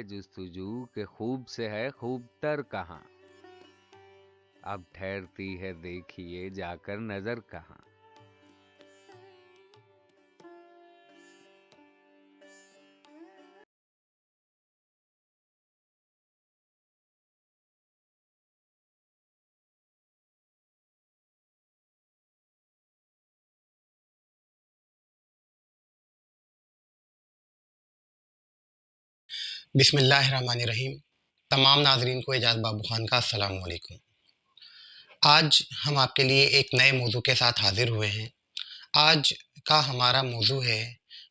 है जुस्तजू के खूब से है खूब तर कहाँ, अब ठहरती है देखिए जाकर नजर कहाँ। बिस्मिल्लाहिर्रहमानिर्रहीम। तमाम नाज़रीन को एजाज़ बाबू खान का अस्सलाम वालेकुम। आज हम आपके लिए एक नए मौजू के साथ हाज़िर हुए हैं। आज का हमारा मौजू है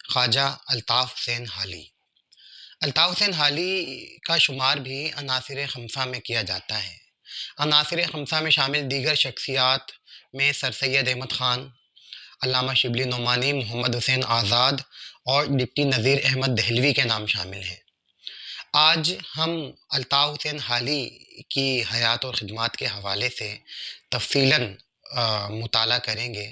ख्वाजा अल्ताफ़ हुसैन हाली। अल्ताफ़ हुसैन हाली का शुमार भी अनासिर खमसा में किया जाता है। अनासिर खमसा में शामिल दीगर शख्सियात में सर सैयद अहमद ख़ान, अल्लामा शिबली नोमानी, मोहम्मद हुसैन आज़ाद और डिप्टी नज़ीर अहमद दहलवी के नाम शामिल हैं। आज हम अल्ताफ़ हुसैन हाली की हयात और ख़िदमात के हवाले से तफ़सीलन मुताला करेंगे।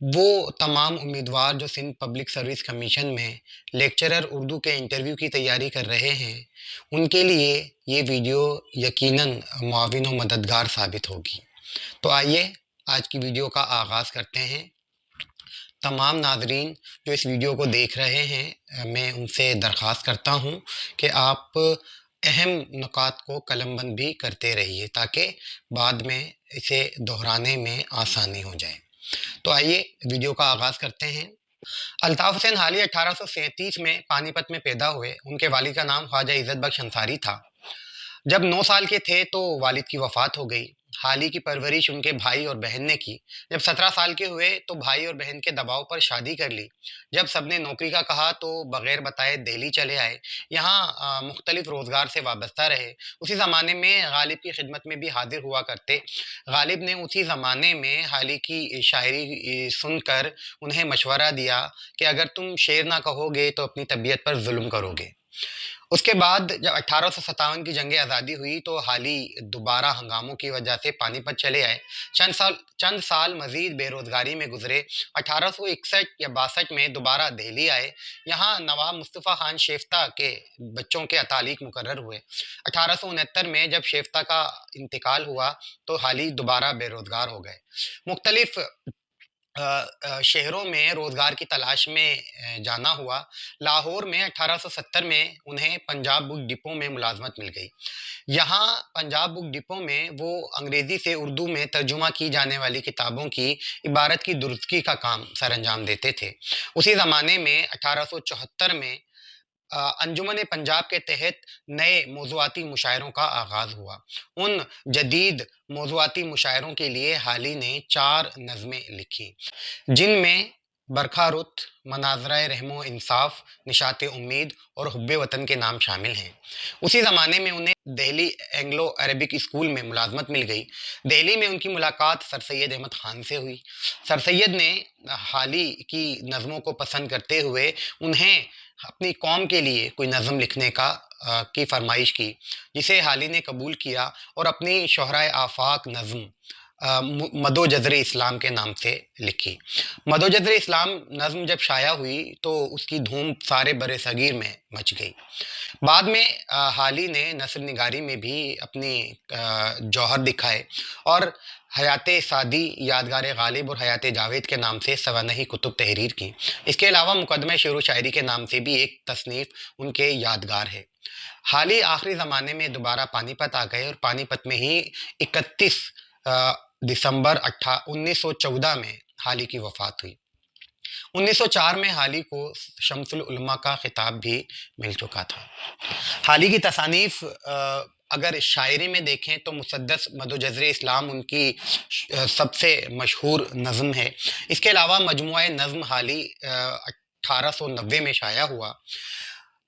वो तमाम उम्मीदवार जो सिंध पब्लिक सर्विस कमीशन में लेक्चरर उर्दू के इंटरव्यू की तैयारी कर रहे हैं, उनके लिए ये वीडियो यकीनन मुआविन व मददगार साबित होगी। तो आइए आज की वीडियो का आगाज़ करते हैं। तमाम नाज़रीन जो इस वीडियो को देख रहे हैं, मैं उनसे दरख्वास्त करता हूँ कि आप अहम नुकात को कलमबंद भी करते रहिए ताकि बाद में इसे दोहराने में आसानी हो जाए। तो आइए वीडियो का आगाज़ करते हैं। अल्ताफ़ हुसैन हाली 1837 में पानीपत में पैदा हुए। उनके वालिद का नाम ख्वाजा इज़्ज़त बख्श अंसारी था। जब 9 साल के थे तो वालिद की वफ़ात हो गई। हाली की परवरिश उनके भाई और बहन ने की। जब 17 साल के हुए तो भाई और बहन के दबाव पर शादी कर ली। जब सबने नौकरी का कहा तो बग़ैर बताए दिल्ली चले आए। यहाँ मुख्तलिफ़ रोज़गार से वाबस्ता रहे। उसी ज़माने में गालिब की खिदमत में भी हाज़िर हुआ करते। गालिब ने उसी ज़माने में हाली की शायरी सुनकर उन्हें मशवरा दिया कि अगर तुम शेर ना कहोगे तो अपनी तबीयत पर ज़ुल्म करोगे। उसके बाद जब 1857 की जंग आज़ादी हुई तो हाली दोबारा हंगामों की वजह से पानीपत चले आए। चंद साल मज़ीद बेरोज़गारी में गुजरे। 1861 या 62 में दोबारा दिल्ली आए। यहाँ नवाब मुस्तफ़ा खान शेफ्ता के बच्चों के अतालिक मुकर्रर हुए। 1869 में जब शेफ्ता का इंतकाल हुआ तो हाली दोबारा बेरोज़गार हो गए। मुख्तलिफ़ शहरों में रोज़गार की तलाश में जाना हुआ। लाहौर में 1870 में उन्हें पंजाब बुक डिपो में मुलाजमत मिल गई। यहाँ पंजाब बुक डिपो में वो अंग्रेज़ी से उर्दू में तर्जुमा की जाने वाली किताबों की इबारत की दुरुस्ती का काम सर अंजाम देते थे। उसी ज़माने में 1874 में अंजुमन पंजाब के तहत नए मौज़ूआती मुशायरों का आगाज़ हुआ। उन जदीद मौज़ूआती मुशायरों के लिए हाली ने 4 नज़में लिखी, जिनमें बरखा रुत, मनाज़रा रहमो इंसाफ, निशात उम्मीद और हुब्बे वतन के नाम शामिल हैं। उसी ज़माने में उन्हें दिल्ली एंग्लो अरबिक स्कूल में मुलाजमत मिल गई। दिल्ली में उनकी मुलाकात सर सैयद अहमद ख़ान से हुई। सर सैयद ने हाली की नज़मों को पसंद करते हुए उन्हें अपनी कौम के लिए कोई नज़म लिखने की फरमाइश की, जिसे हाली ने कबूल किया और अपनी शोहराए आफाक नज़म मदो जज़र इस्लाम के नाम से लिखी। मदो जज़र इस्लाम नज़म जब शाया हुई तो उसकी धूम सारे बरे सगीर में मच गई। बाद में हाली ने नस्र निगारी में भी अपनी जौहर दिखाए और हयात सादी, यादगार गालिब और हयात जावेद के नाम से सवानही कुतुब तहरीर की। इसके अलावा मुकदमे शेर व शायरी के नाम से भी एक तसनीफ़ उनके यादगार है। हाली आखिरी ज़माने में दोबारा पानीपत आ गए और पानीपत में ही 31 दिसंबर 1914 में हाली की वफ़ात हुई। 1904 में हाली को शम्सुल उलमा का खिताब भी मिल चुका था। हाली की तसानीफ़ अगर शायरी में देखें तो मुसद्दस मदो जज़र इस्लाम उनकी सबसे मशहूर नज़म है। इसके अलावा मजमुआ नज़म हाली 1890 में शाया हुआ।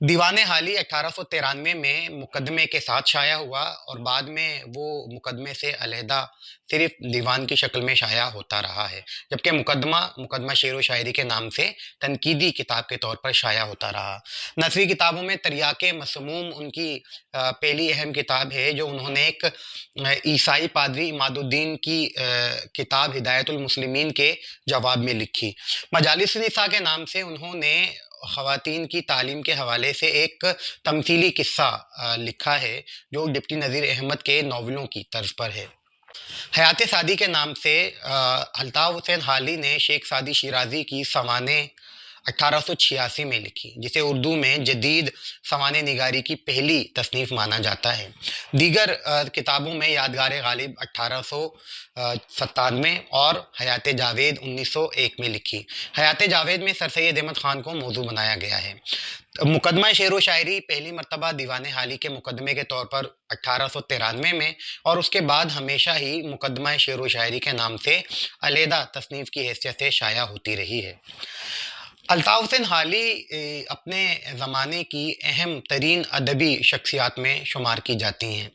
दीवान हाली 1893 में मुकदमे के साथ शाया हुआ और बाद में वो मुकदमे से अलहदा सिर्फ दीवान की शक्ल में शाया होता रहा है, जबकि मुकदमा शेर व शायरी के नाम से तनकीदी किताब के तौर पर शाया होता रहा। नसरी किताबों में तरियाक़े मसमूम उनकी पहली अहम किताब है, जो उन्होंने एक ईसाई पादरी इमादुद्दीन की किताब हिदायतुल मुस्लिमीन के जवाब में लिखी। मजालिस निसा के नाम से उन्होंने خواتین کی تعلیم کے حوالے سے ایک تمثیلی قصہ لکھا ہے جو ڈپٹی نذیر احمد کے ناولوں کی طرز پر ہے۔ حیات سعدی کے نام سے الطاف حسین حالی نے شیخ سعدی شیرازی کی سوانح 1886 میں لکھی، جسے اردو میں جدید سوانح نگاری کی پہلی تصنیف مانا جاتا ہے۔ دیگر کتابوں میں یادگار غالب 1897 اور حیات جاوید 1901 میں لکھی۔ حیات جاوید میں سر سید احمد خان کو موضوع بنایا گیا ہے۔ مقدمہ شعر و شاعری پہلی مرتبہ دیوان حالی کے مقدمے کے طور پر 1893 میں، اور اس کے بعد ہمیشہ ہی مقدمہ شعر و شاعری کے نام سے علیحدہ تصنیف کی حیثیت سے شائع ہوتی رہی ہے۔ الطاف حسین حالی اپنے زمانے کی اہم ترین ادبی شخصیات میں شمار کی جاتی ہیں۔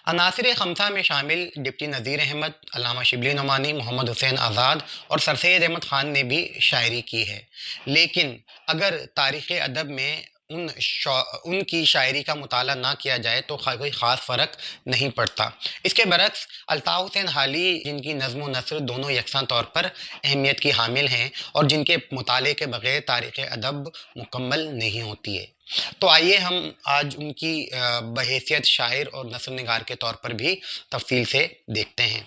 عناصر خمسہ میں شامل ڈپٹی نذیر احمد، علامہ شبلی نعمانی، محمد حسین آزاد اور سر سید احمد خان نے بھی شاعری کی ہے، لیکن اگر تاریخ ادب میں ان کی شاعری کا مطالعہ نہ کیا جائے تو کوئی خاص فرق نہیں پڑتا۔ اس کے برعکس الطاف حسین حالی، جن کی نظم و نثر دونوں یکساں طور پر اہمیت کی حامل ہیں اور جن کے مطالعے کے بغیر تاریخ ادب مکمل نہیں ہوتی ہے، تو آئیے ہم آج ان کی بحیثیت شاعر اور نثر نگار کے طور پر بھی تفصیل سے دیکھتے ہیں۔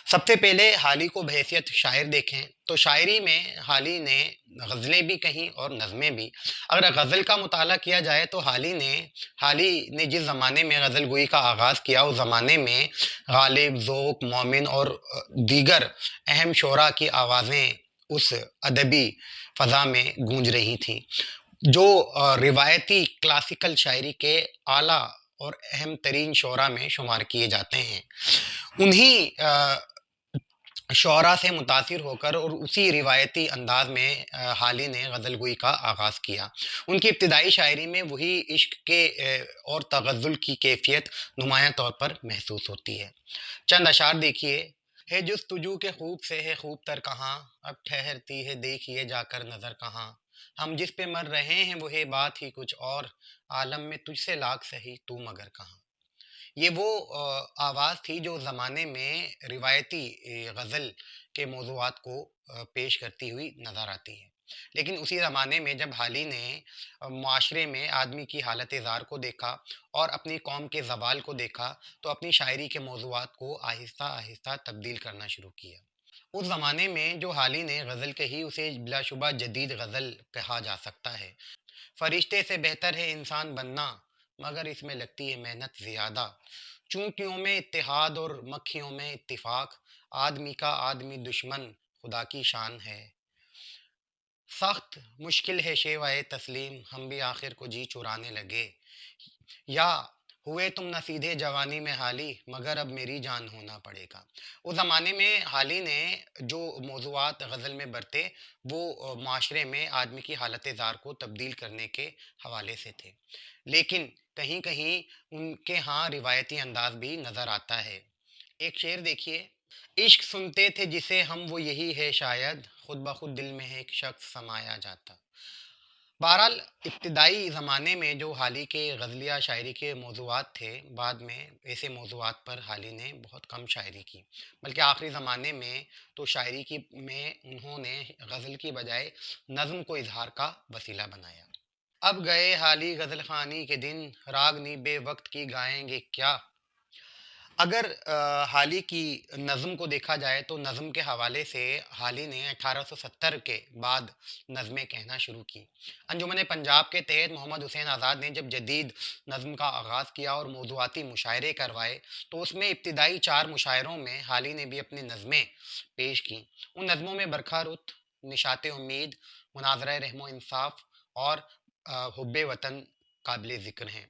سب سے پہلے حالی کو بحیثیت شاعر دیکھیں تو شاعری میں حالی نے غزلیں بھی کہیں اور نظمیں بھی۔ اگر غزل کا مطالعہ کیا جائے تو حالی نے جس زمانے میں غزل گوئی کا آغاز کیا، اس زمانے میں غالب، ذوق، مومن اور دیگر اہم شعراء کی آوازیں اس ادبی فضا میں گونج رہی تھیں، جو روایتی کلاسیکل شاعری کے اعلیٰ اور اہم ترین شعراء میں شمار کیے جاتے ہیں۔ انہی شعراء سے متاثر ہو کر اور اسی روایتی انداز میں حالی نے غزل گوئی کا آغاز کیا۔ ان کی ابتدائی شاعری میں وہی عشق کے اور تغزل کی کیفیت نمایاں طور پر محسوس ہوتی ہے۔ چند اشعار دیکھیے۔ ہے جستجو کے خوب سے ہے خوب تر کہاں، اب ٹھہرتی ہے دیکھیے جا کر نظر کہاں، ہم جس پہ مر رہے ہیں وہ ہے بات ہی کچھ اور، عالم میں تجھ سے لاکھ سہی تو مگر کہاں۔ یہ وہ آواز تھی جو زمانے میں روایتی غزل کے موضوعات کو پیش کرتی ہوئی نظر آتی ہے، لیکن اسی زمانے میں جب حالی نے معاشرے میں آدمی کی حالت زار کو دیکھا اور اپنی قوم کے زوال کو دیکھا تو اپنی شاعری کے موضوعات کو آہستہ آہستہ تبدیل کرنا شروع کیا۔ اس زمانے میں جو حالی نے غزل کہی اسے بلا شبہ جدید غزل کہا جا سکتا ہے۔ فرشتے سے بہتر ہے انسان بننا، مگر اس میں لگتی ہے محنت زیادہ، چونکیوں میں اتحاد اور مکھیوں میں اتفاق، آدمی کا آدمی دشمن خدا کی شان ہے، سخت مشکل ہے شیوائے تسلیم، ہم بھی آخر کو جی چرانے لگے، یا ہوئے تم نہ سیدھے جوانی میں حالی، مگر اب میری جان ہونا پڑے گا۔ اس زمانے میں حالی نے جو موضوعات غزل میں برتے وہ معاشرے میں آدمی کی حالت زار کو تبدیل کرنے کے حوالے سے تھے، لیکن کہیں کہیں ان کے ہاں روایتی انداز بھی نظر آتا ہے۔ ایک شعر دیکھیے۔ عشق سنتے تھے جسے ہم وہ یہی ہے شاید، خود بخود دل میں ایک شخص سمایا جاتا۔ بہرحال ابتدائی زمانے میں جو حالی کے غزلیہ شاعری کے موضوعات تھے، بعد میں ایسے موضوعات پر حالی نے بہت کم شاعری کی، بلکہ آخری زمانے میں تو شاعری میں انہوں نے غزل کی بجائے نظم کو اظہار کا وسیلہ بنایا۔ اب گئے حالی غزل خوانی کے دن، راگنی بے وقت کی گائیں گے کیا۔ اگر حالی کی نظم کو دیکھا جائے تو نظم کے حوالے سے حالی نے 1870 کے بعد نظمیں کہنا شروع کی۔ انجمن پنجاب کے تحت محمد حسین آزاد نے جب جدید نظم کا آغاز کیا اور موضوعاتی مشاعرے کروائے تو اس میں ابتدائی 4 مشاعروں میں حالی نے بھی اپنی نظمیں پیش کیں۔ ان نظموں میں برکھا رت، نشاط امید، مناظرہ رحم و انصاف اور حب وطن قابل ذکر ہیں۔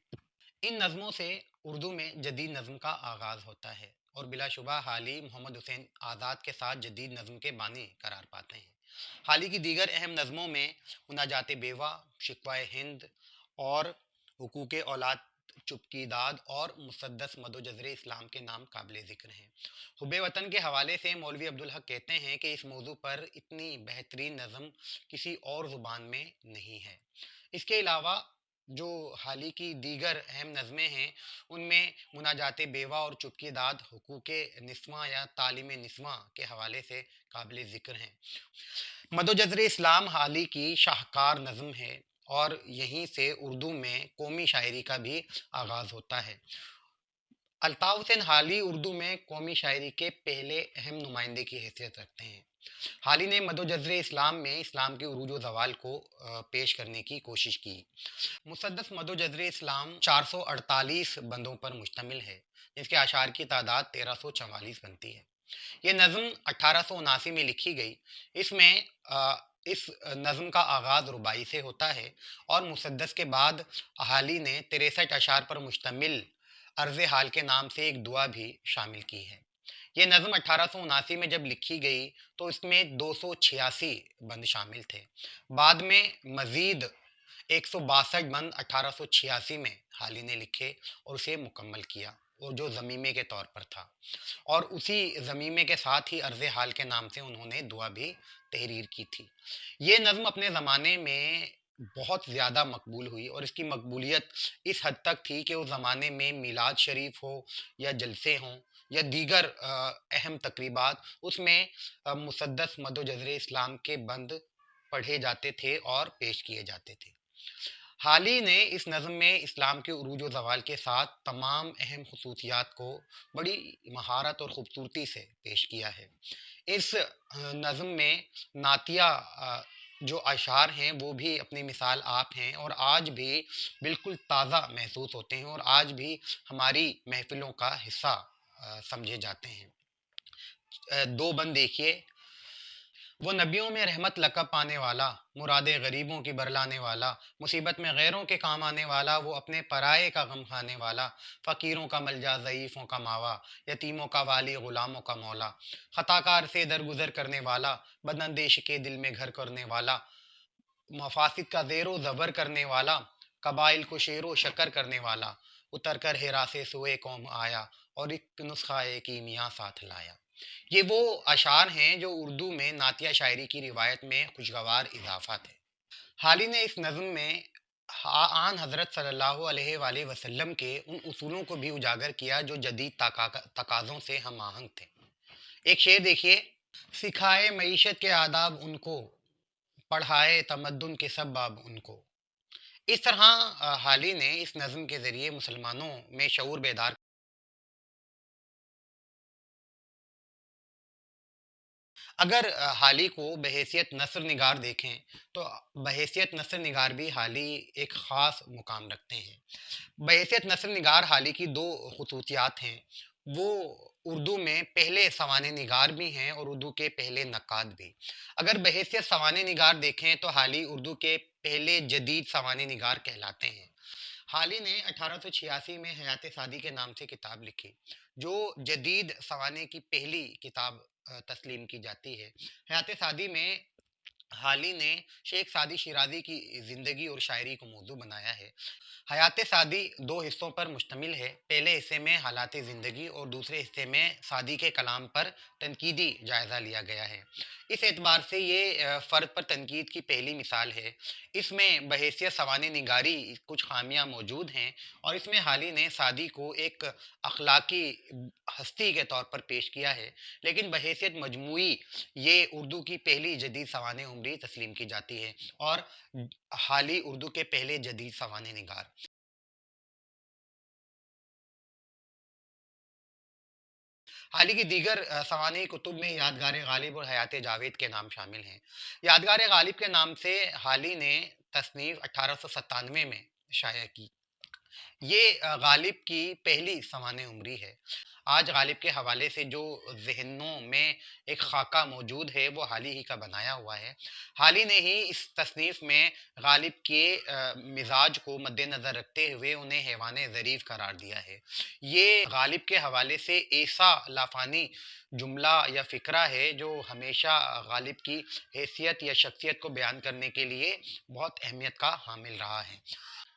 ان نظموں سے اردو میں جدید نظم کا آغاز ہوتا ہے اور بلا شبہ حالی محمد حسین آزاد کے ساتھ جدید نظم کے بانی قرار پاتے ہیں۔ حالی کی دیگر اہم نظموں میں مناجات بیوہ، شکوہ ہند اور حقوق اولاد چپ داد اور مسدس مد و جزر اسلام کے نام قابل ذکر ہیں۔ حب وطن کے حوالے سے مولوی عبدالحق کہتے ہیں کہ اس موضوع پر اتنی بہترین نظم کسی اور زبان میں نہیں ہے۔ اس کے علاوہ جو حالی کی دیگر اہم نظمیں ہیں ان میں مناجات بیوہ اور چپکی داد حقوق نسواں یا تعلیم نسواں کے حوالے سے قابل ذکر ہیں۔ مد و جزر اسلام حالی کی شاہکار نظم ہے اور یہیں سے اردو میں قومی شاعری کا بھی آغاز ہوتا ہے۔ الطاف حسین حالی اردو میں قومی شاعری کے پہلے اہم نمائندے کی حیثیت رکھتے ہیں۔ حالی نے مد و جزر اسلام میں اسلام کے عروج و زوال کو پیش کرنے کی کوشش کی۔ مسدس مد و جزر اسلام 448 بندوں پر مشتمل ہے، جس کے اشعار کی تعداد 1344 بنتی ہے۔ یہ نظم 1879 میں لکھی گئی۔ اس میں اس نظم کا آغاز رباعی سے ہوتا ہے اور مسدس کے بعد حالی نے 63 اشعار پر مشتمل عرض حال کے نام سے ایک دعا بھی شامل کی ہے۔ یہ نظم 1879 میں جب لکھی گئی تو اس میں 286 بند شامل تھے۔ بعد میں مزید 162 بند 1886 میں حالی نے لکھے اور اسے مکمل کیا، اور جو ضمیمے کے طور پر تھا، اور اسی ضمیمے کے ساتھ ہی عرض حال کے نام سے انہوں نے دعا بھی تحریر کی تھی۔ یہ نظم اپنے زمانے میں بہت زیادہ مقبول ہوئی، اور اس کی مقبولیت اس حد تک تھی کہ اس زمانے میں میلاد شریف ہو یا جلسے ہوں یا دیگر اہم تقریبات، اس میں مسدس مد و جزر اسلام کے بند پڑھے جاتے تھے اور پیش کیے جاتے تھے۔ حالی نے اس نظم میں اسلام کے عروج و زوال کے ساتھ تمام اہم خصوصیات کو بڑی مہارت اور خوبصورتی سے پیش کیا ہے۔ اس نظم میں نعتیہ جو اشعار ہیں وہ بھی اپنی مثال آپ ہیں، اور آج بھی بالکل تازہ محسوس ہوتے ہیں، اور آج بھی ہماری محفلوں کا حصہ سمجھے جاتے ہیں۔ دو بند دیکھیے۔ وہ نبیوں میں رحمت لقب پانے والا، مراد غریبوں کی برلانے والا، مصیبت میں غیروں کے کام آنے والا، وہ اپنے پرائے کا غم کھانے والا، فقیروں کا ملجا، ضعیفوں کا ماوا، یتیموں کا والی، غلاموں کا مولا، خطا کار سے درگزر کرنے والا، بداندیش کے دل میں گھر کرنے والا، مفاسد کا زیر و زبر کرنے والا، قبائل کو شیر و شکر کرنے والا، اتر کر ہیرا سے سوئے قوم آیا، اور ایک نسخہ کیمیا ساتھ لایا۔ یہ وہ اشعار ہیں جو اردو میں نعتیہ شاعری کی روایت میں خوشگوار اضافہ تھے۔ حالی نے اس نظم میں آن حضرت صلی اللہ علیہ وآلہ وسلم کے ان اصولوں کو بھی اجاگر کیا جو جدید تقاضوں سے ہم آہنگ تھے۔ ایک شعر دیکھیے۔ سکھائے معیشت کے آداب ان کو، پڑھائے تمدن کے سب باب ان کو۔ اس طرح حالی نے اس نظم کے ذریعے مسلمانوں میں شعور بیدار۔ اگر حالی کو بحیثیت نثر نگار دیکھیں تو بحیثیت نثر نگار بھی حالی ایک خاص مقام رکھتے ہیں۔ بحیثیت نثر نگار حالی کی دو خصوصیات ہیں، وہ اردو میں پہلے سوانح نگار بھی ہیں اور اردو کے پہلے نقاد بھی۔ اگر بحیثیت سوانح نگار دیکھیں تو حالی اردو کے پہلے جدید سوانح نگار کہلاتے ہیں۔ حالی نے 1886 میں حیات سعدی کے نام سے کتاب لکھی، جو جدید سوانح کی پہلی کتاب تسلیم کی جاتی ہے۔ حیات سعدی میں حالی نے شیخ سعدی شیرازی کی زندگی اور شاعری کو موضوع بنایا ہے۔ حیات سعدی دو حصوں پر مشتمل ہے۔ پہلے حصے میں حالات زندگی اور دوسرے حصے میں سعدی کے کلام پر تنقیدی جائزہ لیا گیا ہے۔ اس اعتبار سے یہ فرد پر تنقید کی پہلی مثال ہے۔ اس میں بحیثیت سوانح نگاری کچھ خامیاں موجود ہیں، اور اس میں حالی نے سعدی کو ایک اخلاقی ہستی کے طور پر پیش کیا ہے، لیکن بحیثیت مجموعی یہ اردو کی پہلی جدید سوانح عمری تسلیم کی جاتی ہے، اور حالی اردو کے پہلے جدید سوانح نگار۔ حالی کی دیگر سوانح کتب میں یادگار غالب اور حیات جاوید کے نام شامل ہیں۔ یادگار غالب کے نام سے حالی نے تصنیف 1897 میں شائع کی۔ یہ غالب کی پہلی سوانح عمری ہے۔ آج غالب کے حوالے سے جو ذہنوں میں ایک خاکہ موجود ہے وہ حالی ہی کا بنایا ہوا ہے۔ حالی نے ہی اس تصنیف میں غالب کے مزاج کو مد نظر رکھتے ہوئے انہیں حیوان ظریف قرار دیا ہے۔ یہ غالب کے حوالے سے ایسا لافانی جملہ یا فقرہ ہے جو ہمیشہ غالب کی حیثیت یا شخصیت کو بیان کرنے کے لیے بہت اہمیت کا حامل رہا ہے۔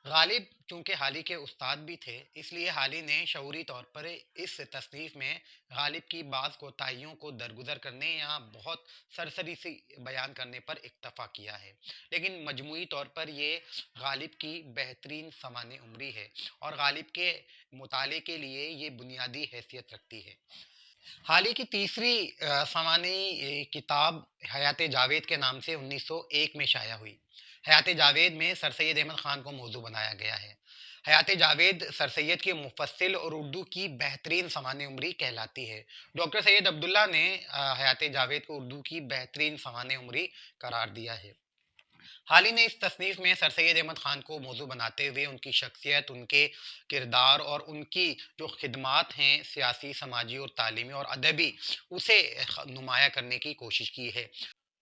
غالب چونکہ حالی کے استاد بھی تھے، اس لیے حالی نے شعوری طور پر اس تصنیف میں غالب کی بعض کوتاہیوں کو درگزر کرنے یا بہت سرسری سی بیان کرنے پر اکتفا کیا ہے، لیکن مجموعی طور پر یہ غالب کی بہترین سوانح عمری ہے اور غالب کے مطالعے کے لیے یہ بنیادی حیثیت رکھتی ہے۔ حالی کی تیسری سوانح کتاب حیات جاوید کے نام سے 1901 میں شائع ہوئی۔ हयात जावेद में सर सैयद अहमद ख़ान को मौजू बनाया गया है। हयात जावेद सर सैयद के मुफस्सिल और उर्दू की बेहतरीन सवाने उमरी कहलाती है। डॉक्टर सैयद अब्दुल्ला ने हयात जावेद को उर्दू की बेहतरीन सवाने उमरी करार दिया है। हाल ही ने इस तसनीफ में सर सैयद अहमद ख़ान को मौजू बनाते हुए उनकी शख्सियत, उनके किरदार और उनकी जो खिदमात हैं सियासी, समाजी और तालीमी और अदबी, उसे नुमाया करने की कोशिश की है।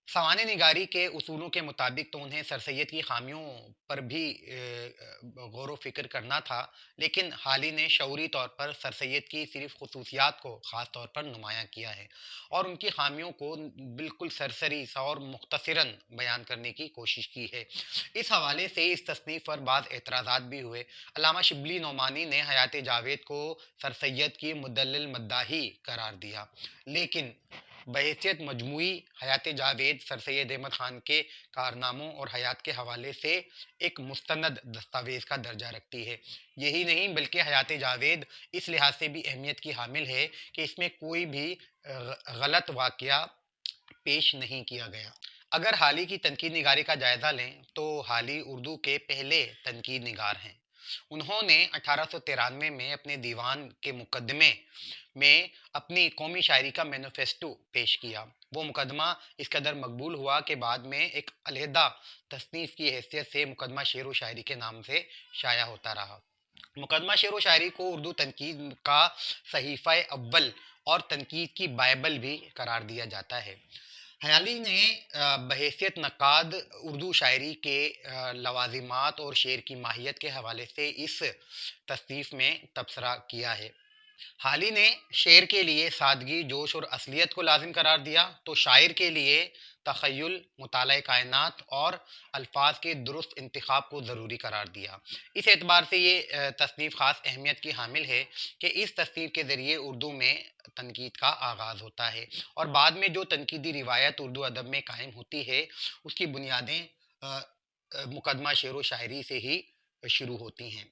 सामान्य निगारी के उसूलों के मुताबिक तो उन्हें सर सैयद की खामियों पर भी गौर व फिक्र करना था, लेकिन हाली ने शऊरी तौर पर सर सैयद की सिर्फ खसूसियात को ख़ास तौर पर नुमायाँ किया है और उनकी खामियों को बिल्कुल सरसरी सा और मुख्तसरन बयान करने की कोशिश की है। इस हवाले से इस तसनीफ़ पर बाद एतराज़ात भी हुए। अल्लामा शिबली नोमानी ने हयात जावेद को सर सैयद की मुदल्लिल मद्दाही करार दिया, लेकिन बहैसियत मजमूई हयात जावेद सर सैयद अहमद ख़ान के कारनामों और हयात के हवाले से एक मुस्तनद दस्तावेज़ का दर्जा रखती है। यही नहीं बल्कि हयात जावेद इस लिहाज से भी अहमियत की हामिल है कि इसमें कोई भी गलत वाक़या पेश नहीं किया गया। अगर हाली की तनकीद निगारी का जायज़ा लें तो हाली उर्दू के पहले तनकीद निगार हैं। उन्होंने 1893 में अपने दीवान के मुकदमे में अपनी कौमी शायरी का मैनिफेस्टो पेश किया। वो मुकदमा इस कदर मकबूल हुआ कि बाद में एक अलहदा तसनीफ़ की हैसियत से मुकदमा शेर व शायरी के नाम से शाया होता रहा। मुकदमा शेर व शायरी को उर्दू तनकीद का सहीफ़ा अव्वल और तनकीद की बाइबल भी करार दिया जाता है। हयाली ने बहैसियत नक़ाद उर्दू शायरी के लवाज़िमात और शेर की माहियत के हवाले से इस तसनीफ़ में तबसरा किया है। हाली ने शेर के लिए सादगी, जोश और असलियत को लाजिम करार दिया, तो शायर के लिए तख़य्युल, मुताला कायनात और अल्फाज के दुरुस्त इंतखाब को ज़रूरी करार दिया। इस एतबार से ये तसनीफ़ ख़ास अहमियत की हामिल है कि इस तसनीफ़ के ज़रिए उर्दू में तनकीद का आगाज़ होता है और बाद में जो तनकीदी रिवायत उर्दू अदब में कायम होती है, उसकी बुनियादें मुकदमा शेर व शायरी से ही शुरू होती हैं।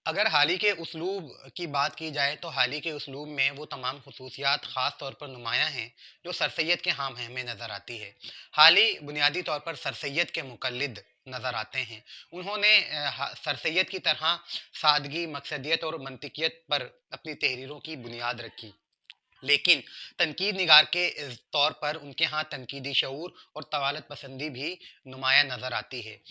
अगर हाल ही के उसलूब की बात की जाए तो हाल ही के उसलूब में वो तमाम खसूसियात ख़ास तौर पर नुमायाँ हैं जो सर सैयद के हम में नज़र आती है। हाल ही बुनियादी तौर पर सर सैयद के मुक़ल्लिद नज़र आते हैं। उन्होंने सर सैयद की तरह सादगी, मकसदियत और मंतिकियत पर अपनी तहरीरों की बुनियाद रखी, लेकिन तनकीद निगार के तौर पर उनके यहाँ तनकीदी शऊर और तवालत पसंदी भी नुमाया नज़र आती है।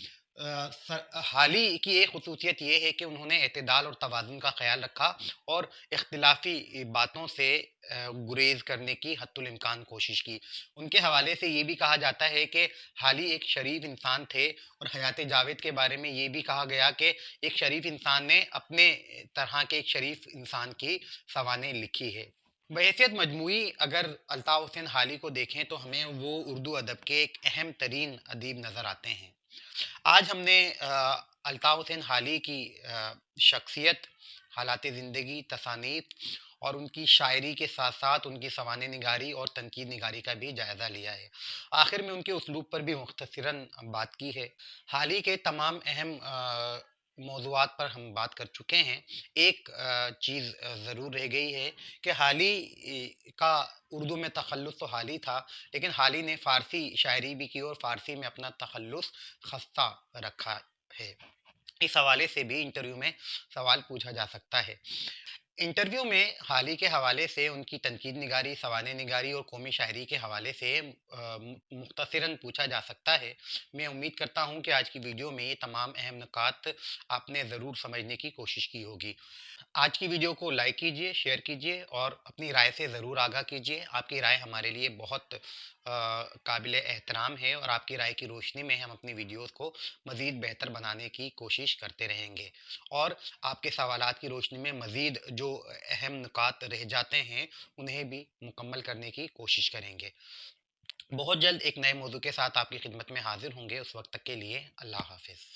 हाल ही की एक खसूसियत ये है कि उन्होंने एतदाल और तवाज़ुन का ख़्याल रखा और इख्तिलाफ़ी बातों से गुरेज़ करने की हद्दुल इम्कान कोशिश की। उनके हवाले से ये भी कहा जाता है कि हाल ही एक शरीफ इंसान थे और हयात जावेद के बारे में ये भी कहा गया कि एक शरीफ इंसान ने अपने तरह के एक शरीफ इंसान की सवानें लिखी है। बहैसियत मजमूई अगर अल्ताफ़ हुसैन हाली को देखें तो हमें वो उर्दू अदब के एक अहम तरीन अदीब नज़र आते हैं। आज हमने अल्ताफ़ हुसैन हाली की शख्सियत, हालात ज़िंदगी, तसानीफ़ और उनकी शायरी के साथ-साथ उनकी सवाने निगारी और तनकीद निगारी का भी जायज़ा लिया है। आखिर में उनके उसलूब पर भी मुख्तसरन बात की है। हाल ही के तमाम अहम मौज़ूआत पर हम बात कर चुके हैं। एक चीज़ ज़रूर रह गई है कि हाली का उर्दू में तख़ल्लुस तो हाली था, लेकिन हाली ने फ़ारसी शायरी भी की और फ़ारसी में अपना तख़ल्लुस ख़स्ता रखा है। इस हवाले से भी इंटरव्यू में सवाल पूछा जा सकता है। इंटरव्यू में हाल ही के हवाले से उनकी तनकीद निगारी, सवाने निगारी और कौमी शायरी के हवाले से मुख्तसरन पूछा जा सकता है। मैं उम्मीद करता हूँ कि आज की वीडियो में ये तमाम अहम नुकात आपने ज़रूर समझने की कोशिश की होगी। आज की वीडियो को लाइक कीजिए, शेयर कीजिए और अपनी राय से ज़रूर आगाह कीजिए। आपकी राय हमारे लिए बहुत काबिल एहतराम है और आपकी राय की रोशनी में हम अपनी वीडियोज़ को मज़ीद बेहतर बनाने की कोशिश करते रहेंगे और आपके सवालात की रोशनी में मज़ीद जो अहम नुकात रह जाते हैं, उन्हें भी मुकम्मल करने की कोशिश करेंगे। बहुत जल्द एक नए मौजू के साथ आपकी खिदमत में हाज़िर होंगे। उस वक़्त तक के लिए अल्लाह हाफ़िज़।